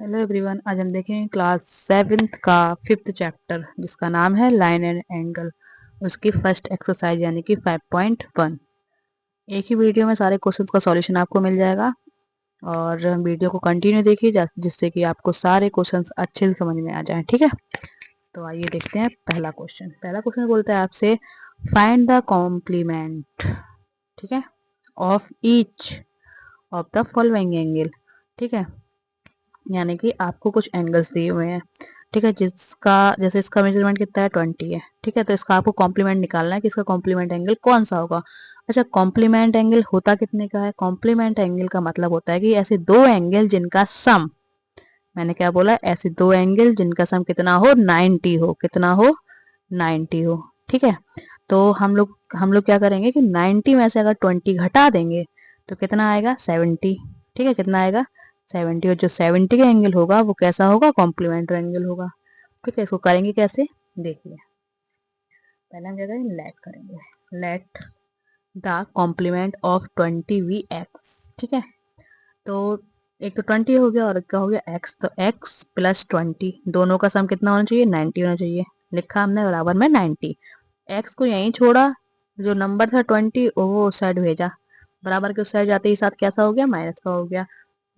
Hello everyone, आज हम देखेंगे क्लास 7th का 5th चैप्टर जिसका नाम है लाइन एंड एंगल। उसकी फर्स्ट एक्सरसाइज यानी कि 5.1। एक ही वीडियो में सारे क्वेश्चंस का सॉल्यूशन आपको मिल जाएगा और वीडियो को कंटिन्यू देखिए जिससे कि आपको सारे क्वेश्चंस अच्छे से समझ में आ जाए। ठीक है, तो आइए देखते हैं पहला क्वेश्चन। पहला क्वेश्चन बोलता है आपसे फाइंड द कॉम्प्लीमेंट, ठीक है, of each of the following angle. ठीक है, यानी कि आपको कुछ एंगल्स दिए हुए हैं। ठीक है, जिसका जैसे इसका मेजरमेंट कितना है 20 है। ठीक है, तो इसका आपको कॉम्प्लीमेंट निकालना है कि इसका कॉम्प्लीमेंट एंगल कौन सा होगा। अच्छा, कॉम्प्लीमेंट एंगल होता कितने का है? कॉम्प्लीमेंट एंगल का मतलब होता है कि ऐसे दो एंगल जिनका सम, मैंने क्या बोला, ऐसे दो एंगल जिनका सम कितना हो, 90 हो। कितना हो? 90 हो। ठीक है, तो हम लोग क्या करेंगे कि 90 में से अगर 20 घटा देंगे तो कितना आएगा? 70। ठीक है, कितना आएगा? 70। और जो 70 का एंगल होगा वो कैसा होगा? कॉम्प्लीमेंट्री एंगल होगा। ठीक है, इसको करेंगे कैसे, देखिए। पहले हम क्या करेंगे, लेट करेंगे। Let the complement of 20 be x. ठीक है, तो एक तो 20 हो गया और क्या हो गया? एक्स। तो एक्स प्लस 20 दोनों का सम कितना होना चाहिए? 90 होना चाहिए। लिखा हमने बराबर में 90। एक्स को यहीं छोड़ा, जो नंबर था 20 वो उस साइड भेजा, बराबर के उस साइड जाते ही साथ कैसा हो गया? माइनस का हो गया।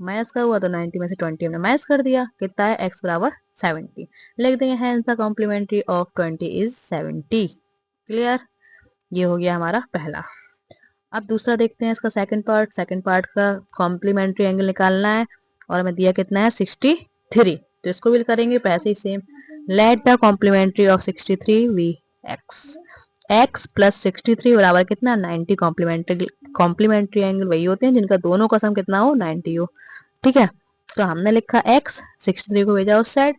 माइनस का हुआ तो 90 में से 20 हमने माइनस कर दिया। कितना है? एक्स बराबर 70। लिख देंगे hence the complementary of 20 is 70। Clear? ये हो गया हमारा पहला। अब दूसरा देखते हैं, इसका सेकंड पार्ट। सेकंड पार्ट का कॉम्प्लीमेंट्री एंगल निकालना है और हमें दिया कितना है? 63। तो इसको भी करेंगे पैसे ही same. Let the complementary of 63 be x. X plus 63 बराबर कितना? 90। कॉम्प्लीमेंट्री एंगल वही होते हैं जिनका दोनों का सम कितना हो? 90 हो। ठीक है, तो हमने लिखा एक्स, 63 को भेजा उस साइड,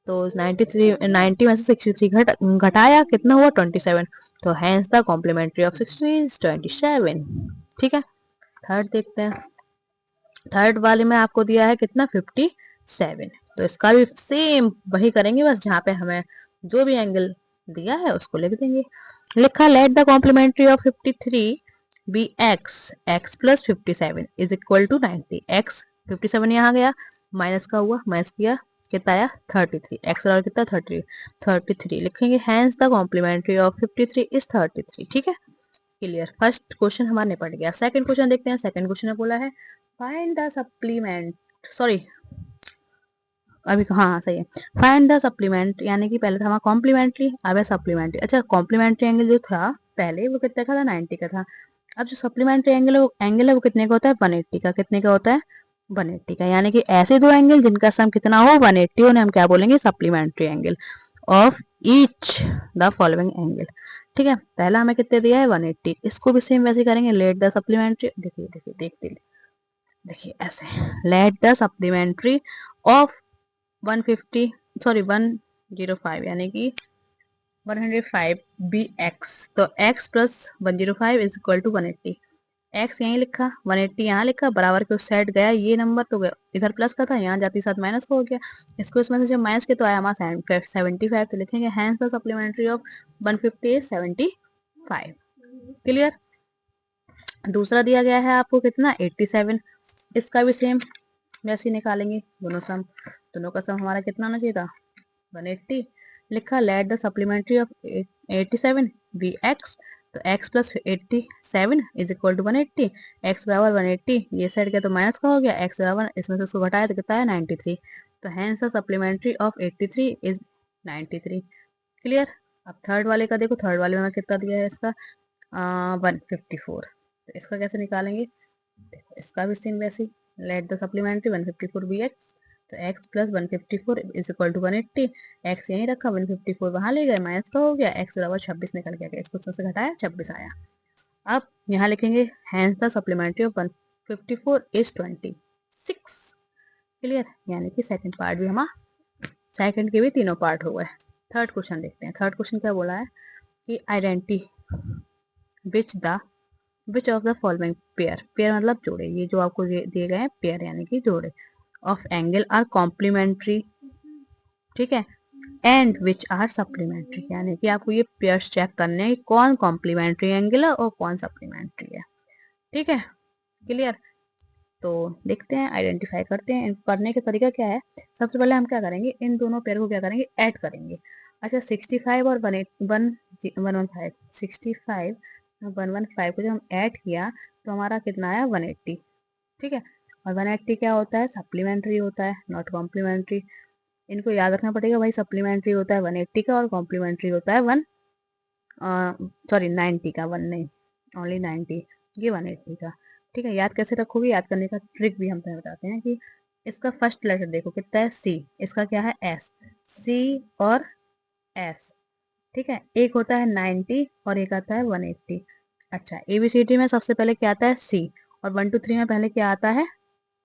तो 90 में से 63 घटाया, कितना हुआ? 27। तो hence the complementary of 63 is 27। ठीक है, थर्ड देखते हैं। थर्ड वाले में आपको दिया है कितना? 57। तो इसका भी सेम वही करेंगे, बस जहाँ पे हमें जो भी एंगल दिया है उसको लिख देंगे। लिखा let the complementary of 53 be x. X plus 57 is equal to 90। X 57 यहाँ गया, माइनस का हुआ, माइनस किया, कितना आया? 33। एक्स बराबर कितना? 33 लिखेंगे। Hence the complementary of 53 is 33। ठीक है, क्लियर। फर्स्ट क्वेश्चन हमारा निपट गया। सेकंड क्वेश्चन देखते हैं। सेकंड क्वेश्चन में बोला है फाइंड द सप्लीमेंट, सॉरी अभी हाँ सही है, फाइंड द सप्लीमेंट, यानी कि पहले था हमारा कॉम्प्लीमेंट्री, अब है सप्लीमेंट्री। अच्छा, कॉम्प्लीमेंट्री एंगल जो था पहले वो कितने का था? 90 का था। अब जो सप्लीमेंट्री एंगल है वो कितने का होता है? 180 का। कितने का होता है? 180 का। यानी कि ऐसे दो एंगल जिनका सम कितना हो? 180 हो, हम क्या बोलेंगे? Supplementary angle of each the following angle. ठीक है, पहला हमें कितने दिया है? 180। इसको भी सेम वैसे करेंगे। लेट द सप्लीमेंट्री, देखिए देखिए देखते देखिए ऐसे, let the supplementary of 150, sorry 105, यानी कि 105 बी एक्स। तो x plus 105 is equal to 180। X यहीं लिखा, 180 यहाँ लिखा, बराबर के उस साइड गया, ये नंबर तो इधर प्लस का था, यहाँ जाते साथ माइनस का हो गया। इसको इसमें से जब माइनस के तो आया हमारा 75। तो लिखेंगे hence the supplementary of 150 is 75। Clear? दूसरा दिया गया है आपको कितना? 87। इसका भी सेम वैसे ही निकालेंगे। दोनों का सम हमारा कितना होना चाहिए था? 180। लिखा let the supplementary of 87 be x. तो x plus 87 is equal to 180। x बराबर 180, ये साइड का तो माइनस का हो गया, x बराबर इसमें से उसको घटाया तो कितना है? 93। तो hence the supplementary of 83 is 93। Clear? अब थर्ड वाले का देखो, थर्ड वाले में कितना दिया है इसका? 154। तो इसका कैसे निकालेंगे? देखो इसका भी सेम वैसे ही, let the supplementary 154 be x. तो x plus 154 is equal to 180। x यहीं रखा, 154 वहां ले गए, माइनस का हो गया, x बराबर 26 निकल गया, इसको उसमें से घटाया, 26 आया। अब यहाँ लिखेंगे hence the supplementary of 154 is 26। Clear? यानी कि सेकंड पार्ट भी हमारा, सेकंड के भी तीनों पार्ट हो गए। थर्ड क्वेश्चन देखते हैं। थर्ड क्वेश्चन क्या बोला है कि identity which of the following pair, pair मतलब जोड़े, ये जो आपको दिए गए हैं पेयर यानी कि जोड़े, ऑफ एंगल आर कॉम्प्लीमेंट्री। ठीक है, एंड विच आर सप्लीमेंट्री, यानी कि आपको ये पेयर्स चेक करने हैं कौन कॉम्प्लीमेंट्री एंगल है और कौन सप्लीमेंट्री है। ठीक है, क्लियर? तो देखते हैं, आइडेंटिफाई करते हैं। करने का तरीका क्या है, सबसे पहले हम क्या करेंगे, इन दोनों पेयर को क्या करेंगे, ऐड करेंगे। अच्छा 65 और 115, 65 115 को जब हम ऐड किया तो हमारा कितना आया, 180। ठीक है, और 180 क्या होता है, सप्लीमेंट्री होता है, नॉट कॉम्प्लीमेंट्री। इनको याद रखना पड़ेगा भाई, सप्लीमेंट्री होता है 180 का और कॉम्प्लीमेंट्री होता है 90 का, 1 नहीं, ओनली 90, ये 180 का। ठीक है, याद कैसे रखोगे, याद करने का ट्रिक भी हम तुम्हें बताते हैं कि इसका फर्स्ट लेटर देखो कितना है, सी, इसका क्या है, एस, सी और एस। ठीक है, एक होता है 90 और एक आता है 180। अच्छा, एबीसीडी में सबसे पहले क्या आता है, सी, और 1 2 3 में पहले क्या आता है,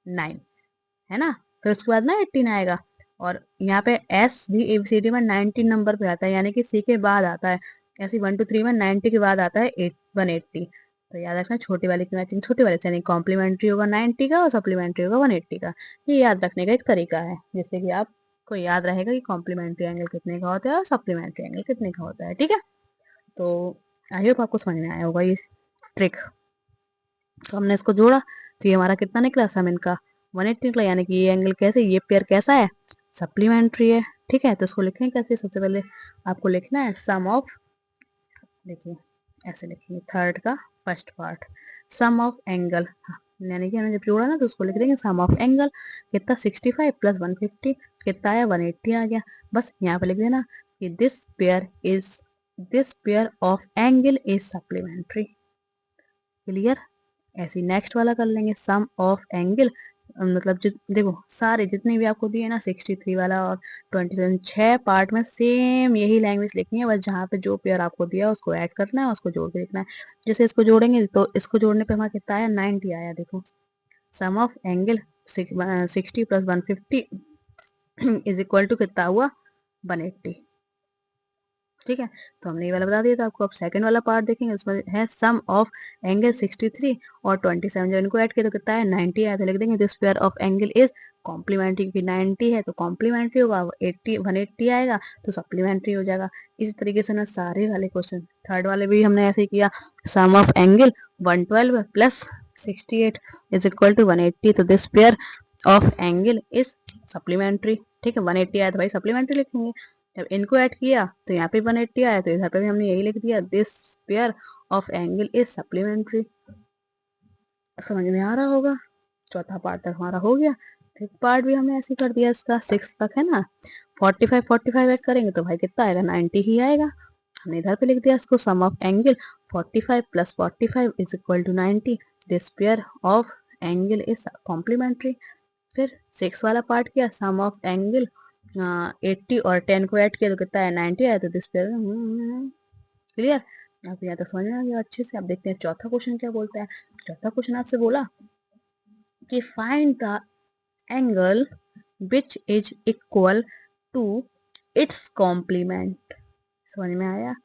9, है ना, फिर उसके बाद ना 18 आएगा। और यहाँ पे एस भी एबीसीडी में 19 नंबर पे आता है, यानी कि सी के बाद आता है। ऐसे 1 2 3 में 90 के बाद आता है 180। तो याद रखना, छोटी वाले की मैचिंग छोटी वाले से, यानी कॉम्प्लीमेंट्री होगा 90 का और सप्लीमेंट्री होगा 180 का। ये याद रखने का एक तरीका है, जिससे कि आपको याद रहेगा कि कॉम्प्लीमेंट्री एंगल कितने का होता है और सप्लीमेंट्री एंगल कितने का होता है। ठीक है, तो आई होप आपको समझ में आया होगा ये ट्रिक। तो हमने इसको जोड़ा तो ये हमारा कितना निकला, सम इनका 180 निकला, यानी कि ये एंगल कैसे, ये पेयर कैसा है, सप्लीमेंट्री है। ठीक है, तो इसको लिखेंगे कैसे, सबसे पहले आपको लिखना है सम ऑफ, देखिए ऐसे लिखेंगे, थर्ड का first part, sum of angle, यानी कि हमने जब जोड़ा ना तो उसको लिख देंगे सम ऑफ एंगल, कितना 65 प्लस 150 कितना आया, 180 आ गया। बस यहाँ पे लिख देना कि this pair of angle is supplementary. Clear, ऐसे नेक्स्ट वाला कर लेंगे, सम ऑफ एंगल, मतलब देखो सारे जितने भी आपको दिए ना, 63 वाला और 27, 6 पार्ट में सेम यही लैंग्वेज लिखनी है, बस जहाँ पे जो पेयर आपको दिया है उसको ऐड करना है, उसको जोड़ के लिखना है। जैसे इसको जोड़ेंगे तो इसको जोड़ने पे हमारा कितना आया, 90 आया। देखो sum of angle 60 plus 150 is equal to कितना हुआ, 180। ठीक है, तो हमने ये वाला बता दिया था आपको। अब सेकंड वाला पार्ट देखेंगे, उसमें है सम ऑफ एंगल 63 और 27, जो इनको ऐड किया तो कितना है, 90 आया। तो लिख देंगे this pair of angle is complementary, क्योंकि 90 है तो कॉम्प्लीमेंट्री होगा, 180 आएगा तो सप्लीमेंट्री हो जाएगा। इसी तरीके से ना सारे वाले क्वेश्चन, थर्ड वाले भी हमने ऐसे ही किया, sum of angle 112 plus 68 is equal to 180, तो this pair of angle is supplementary. ठीक है, 180 आया तो भाई सप्लीमेंट्री लिखेंगे। जब इनको ऐड किया तो यहाँ पे 180 आया, तो इधर पे भी हमने यही लिख दिया, this pair of angle is supplementary. समझ में आ रहा होगा, चौथा पार्ट तक हमारा हो गया। फिफ्थ पार्ट भी हमने ऐसे कर दिया, इसका 6 तक है ना, 45 ऐड करेंगे तो भाई कितना आएगा, 90 ही आएगा। हमने इधर पे लिख दिया इसको, sum of angle 45 plus 45 is equal to 90, this pair of angle is complementary. फिर 6 वाला पार्ट किया, सम ऑफ एंगल 80 और 10 को ऐड किया तो कितना है, 90 आया। तो दिस पेयर, क्लियर, आप यहाँ तक समझ में आ गया अच्छे से। अब देखते हैं चौथा क्वेश्चन क्या बोलता है। चौथा क्वेश्चन आपसे बोला कि find the angle which is equal to its complement. समझ में आया,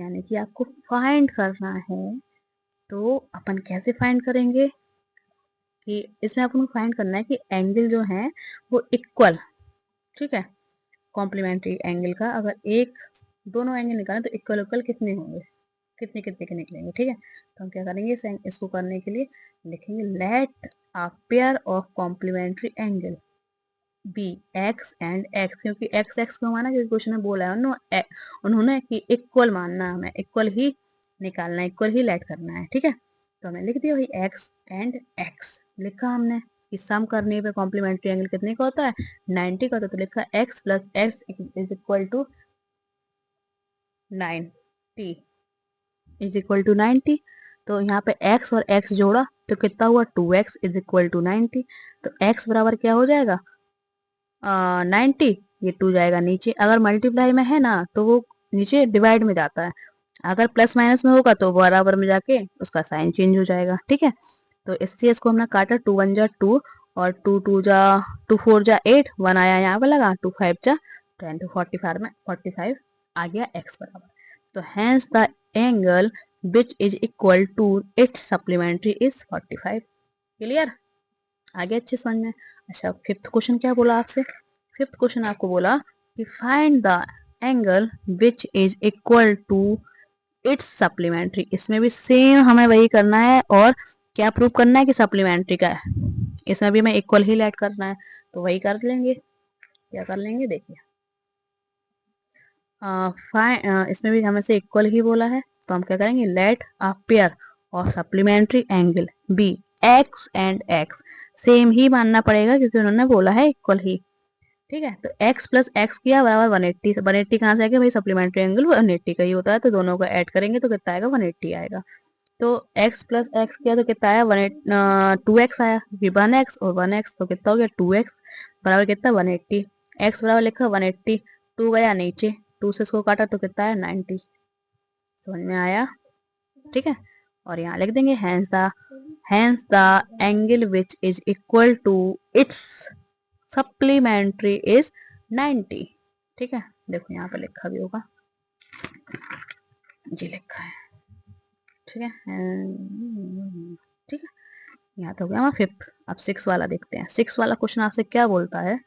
यानी कि आपको फाइंड करना है। तो अपन कैसे फाइंड करेंगे, कि इसमें अपन को फाइंड करना है कि एंगल जो है वो इक्वल, ठीक है, कॉम्प्लीमेंट्री एंगल का अगर एक दोनों एंगल निकालें तो इक्वल इक्वल कितने होंगे, कितने कितने के निकलेंगे। ठीक है, तो हम क्या करेंगे, इसको करने के लिए लिखेंगे let a pair of complementary angle be x and x, क्योंकि एक्स एक्स को माना, क्योंकि क्वेश्चन में बोला है उन्होंने कि इक्वल मानना, हमें इक्वल ही निकालना है, इक्वल ही लेट करना है। ठीक है, तो हमने लिख दिया भाई एक्स एंड एक्स, लिखा हमने कि सम करने पे कॉम्प्लीमेंट्री एंगल कितने का होता है, 90 का होता है। तो लिखा x plus x is equal to 90 is equal to 90। तो यहाँ पे x और x जोड़ा तो कितना हुआ, 2x इज इक्वल टू 90। तो x बराबर क्या हो जाएगा, 90, ये 2 जाएगा नीचे। अगर मल्टीप्लाई में है ना तो वो नीचे डिवाइड में जाता है, अगर प्लस माइनस में होगा तो बराबर में जाके उसका साइन चेंज हो जाएगा। ठीक है, तो इससे इसको हमने काटा, 2 1 जा 2 और 2 2 जा 2 4 जा 8, 1 आया यहाँ पे लगा, 2 5 जा 10, तो 45 में 45 आ गया x बराबर। तो hence the angle which is equal to its supplementary is 45। Clear, आगे अच्छे समझ में। अच्छा, फिफ्थ क्वेश्चन क्या बोला आपसे, फिफ्थ क्वेश्चन आपको बोला कि find the angle which is equal to its supplementary. इसमें भी सेम हमें वही करना है, और क्या प्रूव करना है कि सप्लीमेंट्री का है, इसमें भी हमें इक्वल ही ऐड करना है, तो वही कर लेंगे। क्या कर लेंगे देखिए, इसमें भी हमें से इक्वल ही बोला है, तो हम क्या करेंगे, let a pair of supplementary angle be x and x, same ही मानना पड़ेगा क्योंकि उन्होंने बोला है इक्वल ही। ठीक है, तो x प्लस एक्स किया बराबर 180, 180 कहाँ से आएगा भाई, सप्लीमेंट्री एंगल 180 का ही होता है, तो दोनों को ऐड करेंगे तो कितना आएगा, 180 आएगा। तो x प्लस एक्स किया तो कितना आया, 2x आया, 1x और 1x, तो कितना हो गया 2x बराबर कितना 180, x बराबर लिखा 180, 2 गया नीचे, 2 से इसको काटा तो कितना आया 90। समझ में आया, ठीक है। और यहाँ लिख देंगे hence the angle which is equal to its supplementary is 90। ठीक है, देखो यहाँ पे लिखा भी होगा, जी लिखा है, ठीक है। ठीक है, यहाँ तो हो गया हमारा फिफ्थ। अब 6 वाला देखते हैं। 6 वाला क्वेश्चन आपसे क्या बोलता है,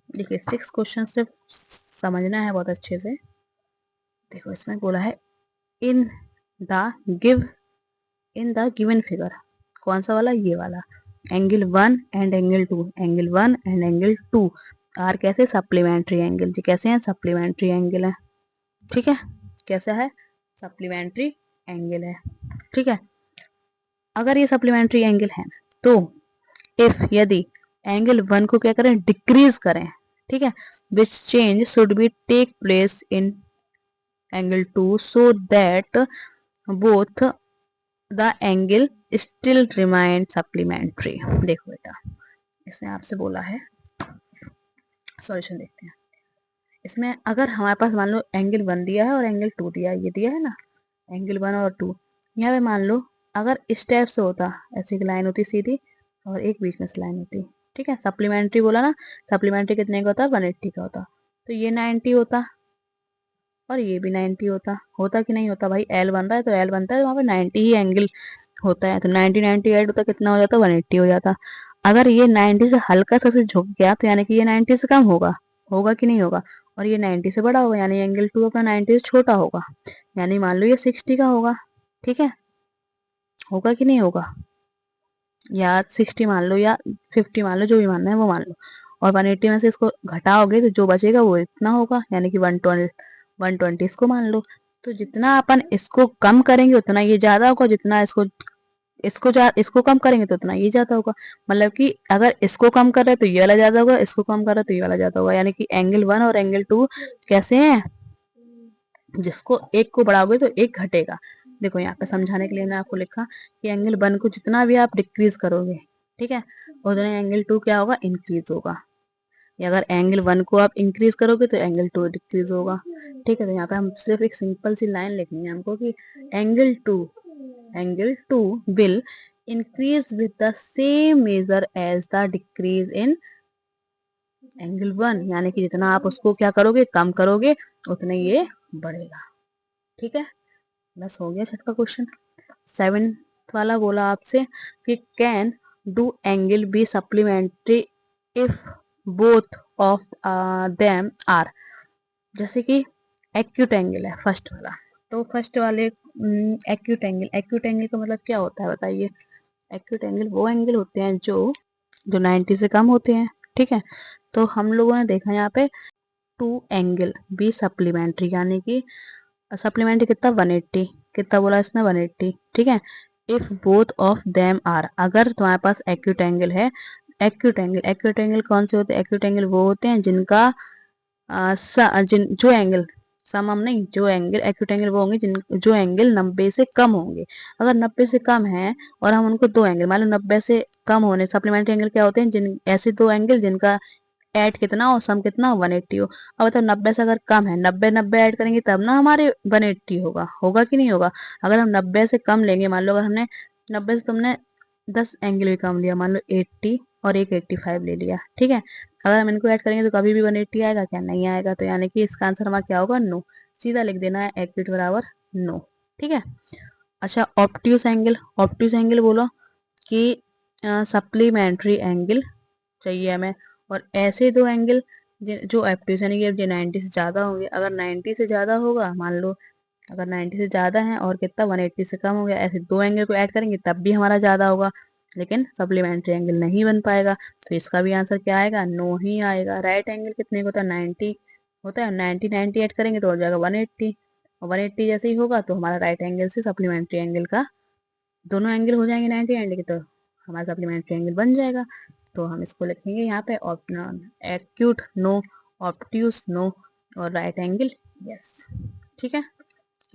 देखिए 6 क्वेश्चन सिर्फ समझना है बहुत अच्छे से। देखो इसमें बोला है इन द गिवन फिगर, कौन सा वाला, ये वाला, angle 1 and angle 2, angle 1 and angle 2 are कैसे, सप्लीमेंट्री एंगल, जी कैसे हैं, सप्लीमेंट्री एंगल है। ठीक है, कैसा है, सप्लीमेंट्री एंगल है। ठीक है, अगर ये सप्लीमेंट्री एंगल है तो इफ यदि एंगल 1 को क्या करें, डिक्रीज करें, ठीक है, which change should be take place in angle 2 so that both the angle still remain supplementary. देखो बेटा, इसमें आपसे बोला है, सॉल्यूशन देखते हैं। इसमें अगर हमारे पास मान लो एंगल 1 दिया है और एंगल 2 दिया है, ये दिया है ना एंगल 1 और 2, यहाँ पे मान लो अगर इस टाइप से होता, ऐसी एक लाइन होती सीधी और एक बीच में से लाइन होती, ठीक है, सप्लीमेंट्री बोला ना, सप्लीमेंट्री कितने का होता है, 180 का होता, तो ये 90 होता और ये भी 90 होता, होता कि नहीं होता भाई, एल बन रहा है तो एल बनता है, तो वहाँ पे 90 ही एंगल होता है, तो 90 90 ऐड होता, कितना हो जाता, 180 हो जाता। अगर ये 90 से हल्का सा से झुक गया तो यानी कि ये 90 से कम होगा, होगा कि नहीं होगा, और ये 90 से बड़ा होगा, यानी एंगल 2 अपना 90 से छोटा होगा, यानी मान लो ये 60 का होगा। ठीक है, होगा कि नहीं होगा, या 60 मान लो या 50 मान लो, जो भी मानना है वो मान लो, और 180 में से इसको घटाओगे तो जो बचेगा वो इतना होगा, यानी कि 120 इसको मान लो। तो जितना अपन इसको कम करेंगे उतना ये ज्यादा होगा, जितना इसको कम करेंगे तो उतना ये ज्यादा होगा। मतलब कि अगर इसको कम कर रहे तो ये वाला ज्यादा होगा, इसको कम कर रहे तो ये वाला ज्यादा होगा, यानी कि एंगल 1 और एंगल 2 कैसे हैं, जिसको एक को बढ़ाओगे तो एक घटेगा। देखो यहाँ पे समझाने के लिए मैंने आपको लिखा कि एंगल 1 को जितना भी आप डिक्रीज करोगे, ठीक है, उतना एंगल 2 क्या होगा, इंक्रीज होगा, या अगर एंगल 1 को आप इंक्रीज करोगे तो एंगल 2 डिक्रीज होगा। ठीक है, तो यहाँ पे हम सिर्फ एक सिंपल सी लाइन लिखनी है हमको कि angle 2 will increase with the same measure as the decrease in angle 1, यानी कि जितना आप उसको क्या करोगे, कम करोगे, उतना ये बढ़ेगा। ठीक है, बस हो गया छठा क्वेश्चन। 7th वाला बोला आपसे कि can do angle B supplementary if both of them are, जैसे कि एक्यूट एंगल है फर्स्ट वाला, तो फर्स्ट वाले एक्यूट एंगल का मतलब क्या होता है बताइए। एक्यूट एंगल वो एंगल होते हैं जो 90 से कम होते हैं। ठीक है, तो हम लोगों ने देखा यहाँ पे टू एंगल बी सप्लीमेंट्री, यानी कि सप्लीमेंट्री कितना 180, कितना बोला इसने 180। ठीक है, if both of them are, अगर तुम्हारे पास एक्यूट एंगल है, एक्यूट एंगल कौन से होते हैं, एक्यूट एंगल वो होते हैं जिनका जो एंगल समम नहीं, जो एंगल एक्यूट एंगल वो होंगे जो एंगल 90 से कम होंगे। अगर 90 से कम है और हम उनको दो एंगल मान लो 90 से कम होने, सप्लीमेंट्री एंगल क्या होते हैं, ऐसे दो एंगल जिनका ऐड कितना हो, सम कितना हो, 180 हो। अब बताओ 90 से अगर कम है, 90 ऐड करेंगे तब ना हमारे 180 होगा, होगा कि नहीं होगा। अगर हम 90 से कम लेंगे, मान लो अगर हमने 90 से तुमने 10 एंगल भी कम लिया, मान लो 80 और एक 85 ले लिया, ठीक है, अगर हम इनको ऐड करेंगे तो कभी भी 180 आएगा क्या, नहीं आएगा, तो यानी कि इसका आंसर हमारा क्या होगा, नो। सीधा लिख देना है एक्यूट बराबर नो। ठीक है, अच्छा ऑब्ट्यूस एंगल बोलो कि सप्लीमेंट्री एंगल चाहिए हमें, और ऐसे दो एंगल जो ऑब्ट्यूस यानी कि 90 से ज्यादा होंगे। अगर 90 से ज्यादा होगा, मान लो अगर 90 से ज्यादा है और कितना 180 से कम हो गया, ऐसे दो एंगल को ऐड करेंगे तब भी हमारा ज्यादा होगा। लेकिन सप्लीमेंट्री एंगल नहीं बन पाएगा, तो इसका भी आंसर क्या आएगा, नो ही आएगा। राइट एंगल कितने का होता है, 90 होता है, 90 ऐड करेंगे तो हो जाएगा 180, और 180 जैसे ही होगा तो हमारा राइट एंगल से सप्लीमेंट्री एंगल का दोनों एंगल हो जाएंगे 90 के, तो हमारा सप्लीमेंट्री एंगल बन जाएगा। तो हम इसको लिखेंगे यहाँ पे एक्यूट नो, ऑब्ट्यूस नो, और राइट एंगल यस। ठीक है,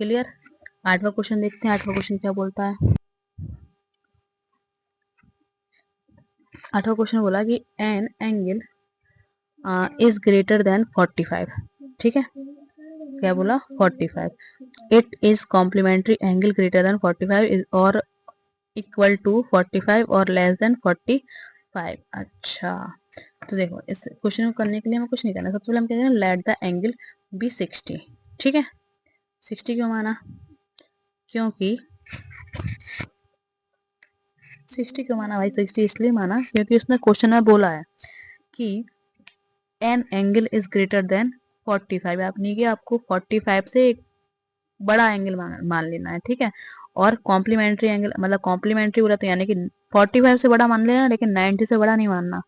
क्लियर। 8वां क्वेश्चन देखते हैं। 8वां क्वेश्चन क्या बोलता है। 8वां क्वेश्चन बोला कि an angle is greater than 45। ठीक है, क्या बोला, 45। It is complementary angle greater than 45 और इक्वल टू 45 और लेस देन 45। अच्छा, तो देखो इस क्वेश्चन को करने के लिए हमें कुछ नहीं करना। सबसे पहले हम कहते हैं लेट द एंगल बी 60। ठीक है, 60 क्यों माना, क्योंकि 60 क्यों माना भाई, 60 इसलिए माना क्योंकि उसने क्वेश्चन में बोला है कि an angle is greater than 45। आप नहीं कि आपको 45 से एक बड़ा एंगल मान लेना है। ठीक है, और कॉम्प्लीमेंट्री एंगल मतलब कॉम्प्लीमेंट्री बोला तो यानी कि 45 से बड़ा मान लेना, लेकिन 90 से बड़ा नहीं मानना,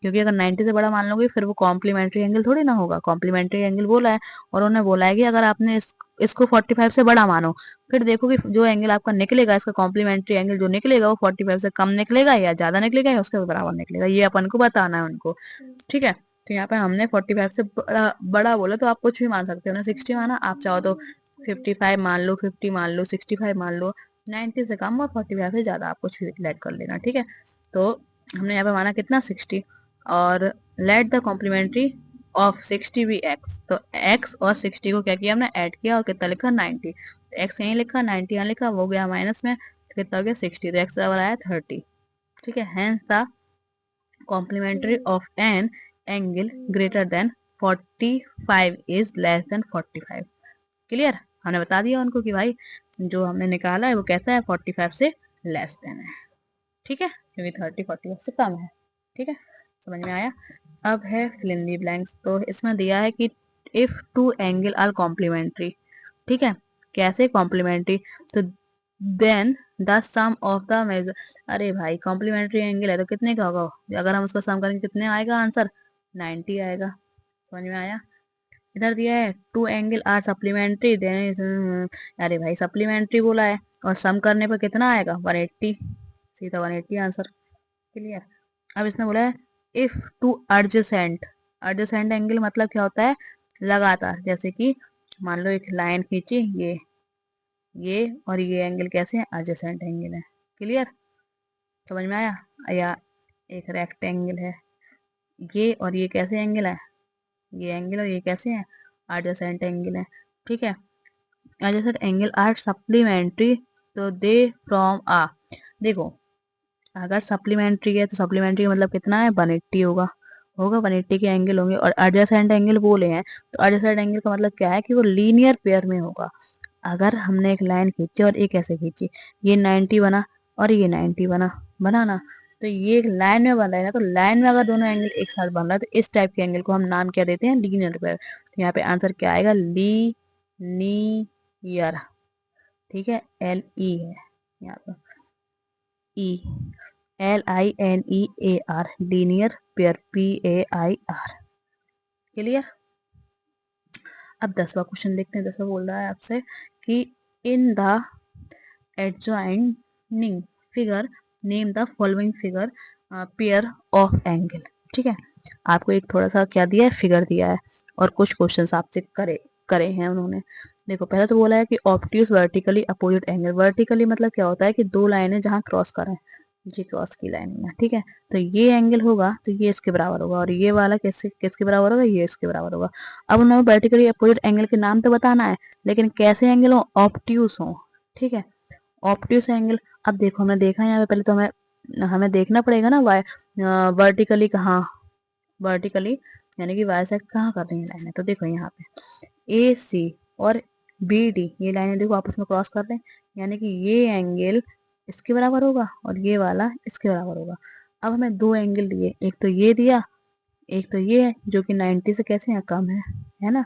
क्योंकि अगर 90 से बड़ा मान लोगे फिर वो कॉम्प्लीमेंट्री एंगल थोड़ी ना होगा। कॉम्प्लीमेंट्री एंगल बोला है और उन्होंने बोला है कि अगर आपने इसको 45 से बड़ा मानो, फिर देखो कि जो एंगल आपका निकलेगा, इसका कॉम्प्लीमेंट्री एंगल जो निकलेगा वो 45 से कम निकलेगा या ज्यादा निकलेगा या उसके बराबर निकलेगा, ये अपन को बताना है उनको। ठीक है, तो यहाँ पे हमने 45 से बड़ा बड़ा बोला, तो आप कुछ भी मान सकते हो ना। 60 माना, आप चाहो तो 55 मान लो, 50 मान लो, 65 मान लो, 90 से कम और 45 से ज्यादा आप कुछ भी सिलेक्ट कर लेना। ठीक है, तो हमने यहाँ पे माना कितना, 60, और लेट द कॉम्प्लीमेंट्री ऑफ 60 भी x, तो x और 60 को क्या किया हमने, ऐड किया और कितना लिखा, 90। x यहीं लिखा, 90 यहाँ लिखा, वो गया माइनस में, तो कितना हो गया 60, तो x बराबर आया 30। ठीक है, hence the complementary of an angle greater than 45 is less than 45। Clear, हमने बता दिया उनको कि भाई जो हमने निकाला है वो कैसा है, 45 से लेस देन है। ठीक है, क्योंकि 30 45 से कम है। ठीक है, समझ में आया। अब है फिल इन दी ब्लैंक्स। तो इसमें दिया है कि if two angle are complementary. ठीक है, कैसे कॉम्प्लीमेंट्री, तो then the sum of the measure. अरे भाई कॉम्प्लीमेंट्री एंगल है तो कितने का होगा, अगर हम उसका सम करेंगे कितने आएगा आंसर, 90 आएगा। समझ में आया। इधर दिया है two angle are supplementary, then अरे भाई सप्लीमेंट्री बोला है और सम करने पर कितना आएगा, 180, सीधा 180 आंसर। क्लियर। अब इसने बोला है if two adjacent. Adjacent angle मतलब क्या होता है, लगातार। जैसे कि मान लो एक लाइन खींची, ये और ये एंगल कैसे हैं, एडजेसेंट एंगल है। क्लियर, समझ में आया। या एक रेक्टेंगल है, ये और ये कैसे एंगल है, ये एंगल और ये कैसे हैं, एडजेसेंट एंगल है। ठीक है, एडजेसेंट एंगल आर सप्लीमेंट्री, तो दे फ्रॉम आ। देखो अगर सप्लीमेंट्री है तो सप्लीमेंट्री का मतलब कितना है, 180 होगा, 180 के एंगल होंगे। और एडजेसेंट एंगल बोले हैं तो एडजेसेंट एंगल का मतलब क्या है कि वो लीनियर पेयर में होगा। अगर हमने एक लाइन खींची और एक ऐसे खींची, ये 90 बना और ये 90 बनाना, तो ये एक लाइन में बन रहा है ना, तो लाइन में अगर दोनों एंगल एक साथ बन रहा है तो इस टाइप के एंगल को हम नाम क्या देते हैं, लीनियर पेयर। तो यहाँ पे आंसर क्या आएगा, लीनियर। ठीक है, LE है यहाँ पे, ई LINEAR, linear pair, PAIR। Clear. अब 10वां क्वेश्चन देखते हैं। 10वां बोल रहा है आपसे कि in the adjoining figure name the following figure pair of angle. ठीक है, आपको एक थोड़ा सा क्या दिया है, फिगर दिया है और कुछ क्वेश्चंस आपसे करे हैं उन्होंने। देखो पहले तो बोला है कि obtuse vertically opposite angle. Vertically मतलब क्या होता है कि दो लाइनें जहां क्रॉस करें, ये क्रॉस की लाइन है। ठीक है, तो ये एंगल होगा तो ये इसके बराबर होगा, और ये वाला किसके बराबर होगा, ये इसके बराबर होगा। अब उन्होंने वर्टिकली अपोजिट एंगल के नाम तो बताना है, लेकिन कैसे एंगल हो, ऑब्ट्यूस हो। ठीक है, ऑब्ट्यूस एंगल। अब देखो हमने देखा है यहाँ पे, पहले तो हमें देखना पड़ेगा ना, वर्टिकली कहाँ, वर्टिकली यानी कि वाई साइड कहाँ कर रही है लाइनें। तो देखो यहाँ पे AC और BD ये लाइनें देखो आपस में क्रॉस कर रहे हैं, यानी कि ये एंगल इसके बराबर होगा और ये वाला इसके बराबर होगा। अब हमें दो एंगल दिए, एक तो ये दिया, एक तो ये है जो कि 90 से कैसे है, कम है ना।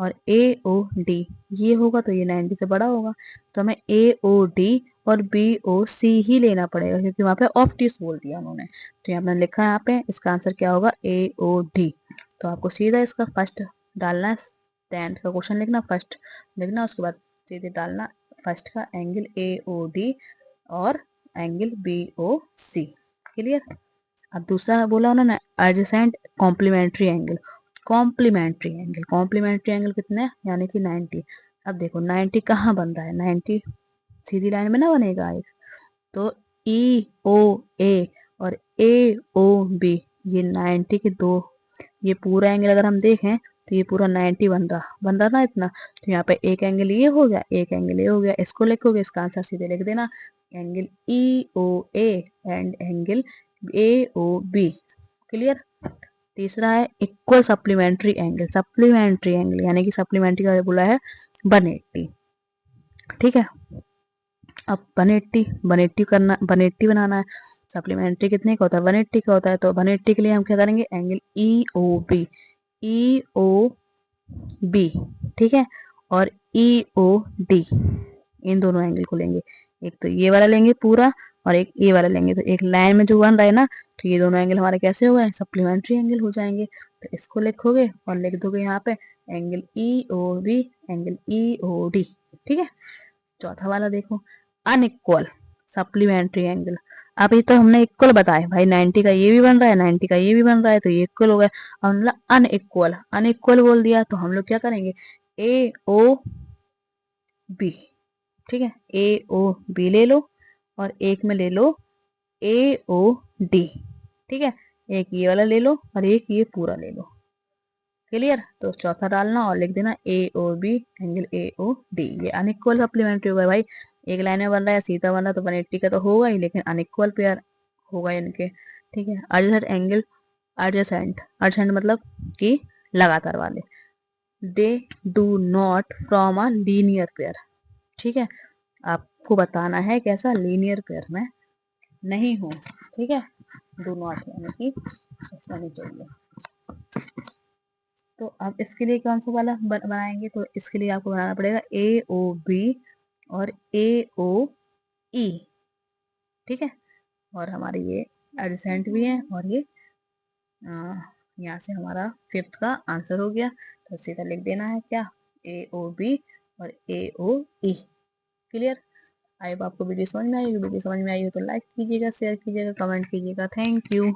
और ए ओ डी ये होगा तो ये 90 से बड़ा होगा, तो हमें ए ओ डी और बी ओ सी ही लेना पड़ेगा क्योंकि वहां पे ऑप्टिस बोल दिया उन्होंने। तो यहाँ पे लिखा है, यहाँ पे इसका आंसर क्या होगा, ए ओ डी। तो आपको सीधा इसका फर्स्ट डालना है, 10th का क्वेश्चन लिखना, फर्स्ट लिखना, उसके बाद सीधे डालना फर्स्ट का एंगल ए ओ डी और angle B O C. Clear. अब दूसरा बोला उन्होंने adjacent complementary angle. Complementary angle कितने, यानी कि 90। अब देखो 90 कहाँ बन रहा है, 90 सीधी लाइन में ना बनेगा एक, तो ई ओ ए और ए ओ बी ये 90 के दो, ये पूरा एंगल अगर हम देखें तो ये पूरा 90 बन रहा ना इतना। तो यहाँ पे एक एंगल ये हो गया, एक एंगल ये हो गया, इसको लिखोगे इसका आंसर सीधे लिख देना, angle E O A and angle A O B. Clear. तीसरा है इक्वल सप्लीमेंट्री एंगल यानी कि सप्लीमेंट्री का बोला है 180। ठीक है। अब 180 बनाना है। सप्लीमेंट्री कितने का होता है, 180 का होता है, तो 180 के लिए हम क्या करेंगे, एंगल ई ओ बी, ठीक है, और ई ओ डी, इन दोनों एंगल को लेंगे। एक तो ये वाला लेंगे पूरा और एक ये वाला लेंगे, तो एक लाइन में जो बन रहा है ना, तो ये दोनों एंगल हमारे कैसे हो गए, सप्लीमेंट्री एंगल हो जाएंगे। तो इसको लिखोगे और लिख दोगे यहाँ पे angle E O B, angle E O D. ठीक है। चौथा वाला देखो, अनइक्वल सप्लीमेंट्री एंगल। अभी तो हमने इक्वल बताए भाई, 90 का ये भी बन रहा है, 90 का ये भी बन रहा है, तो ये इक्वल हो गया। अब हमने अनइक्वल अनइक्वल बोल दिया, तो हम लोग क्या करेंगे, ए ओ बी, ठीक है, ए ओ बी ले लो और एक में ले लो ए ओ डी। ठीक है। एक ये वाला ले लो और एक ये पूरा ले लो। क्लियर। तो चौथा डालना और लिख देना A O B angle A O D. ये अनइक्वल सप्लीमेंट्री होगा भाई, एक लाइन में बन रहा है, सीधा बन रहा है, तो 180 का तो होगा ही, लेकिन अनइक्वल पेयर होगा इनके। ठीक है। एडजेसेंट एंगल, एडजेसेंट मतलब कि लगातार वाले, they do not from a linear pair. ठीक है। आपको बताना है कैसा, लीनियर पेयर में नहीं हो। ठीक है। डू नॉट यानी कि उसका नहीं चाहिए। तो अब इसके लिए कौन सा वाला बनाएंगे, तो इसके लिए आपको बनाना पड़ेगा ए ओ बी और ए ओ ई। ठीक है। और हमारे ये एडजेसेंट भी है, और ये यहाँ से हमारा फिफ्थ का आंसर हो गया। तो सीधा लिख देना है क्या, ए ओ बी और ए ओ ई। क्लियर। आई होप आपको वीडियो समझ में आई होगी। वीडियो समझ में आई हो तो लाइक कीजिएगा, शेयर कीजिएगा, कमेंट कीजिएगा। Thank you.